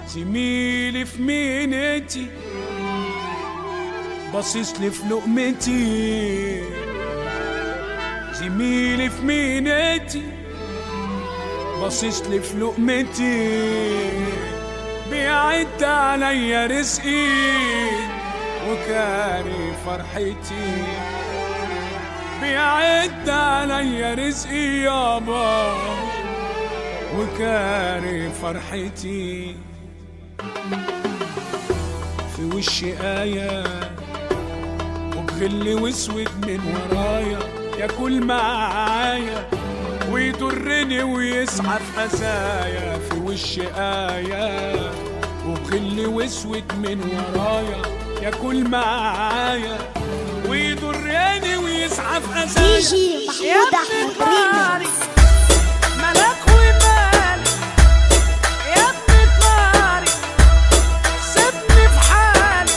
زميلي في مهنتي باصصلي في لقمتي، زميلي في مهنتي باصصلي في لقمتي، بيعد عليا رزقي وكاري فرحتي، بيعد عليا رزقي يابا وكاري فرحتي. في وشي آية وبغل واسود من ورايا، ياكل معايا ويضرني ويسعى في حزايا. في وشي آية وبغل واسود من ورايا، ياكل معايا ويضرني ويسعى في حزايا. يجي محمود أحمد ملك ومالك يا ابن طارق، سيبني في حالي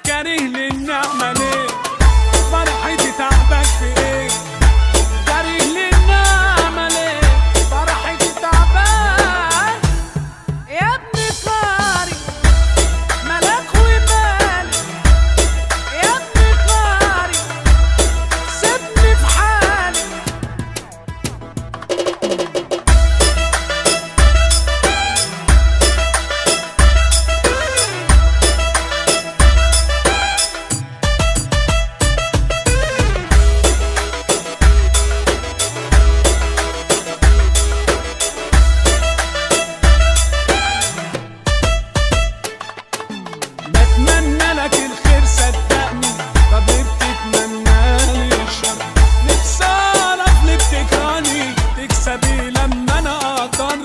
كاره للنعمة ليه؟ فرحتي تعبك في ايه؟ كاره للنعمة ليه؟ فرحتي تعبك يا ابن طارق، ملك ومالك يا ابن طارق، سيبني في حالي. بتمنى لك الخير صدقني، طب ليه بتتمنى لي الشر؟ نفسي اعرف ليه بتكرهني، تكسبي لما انا اقدر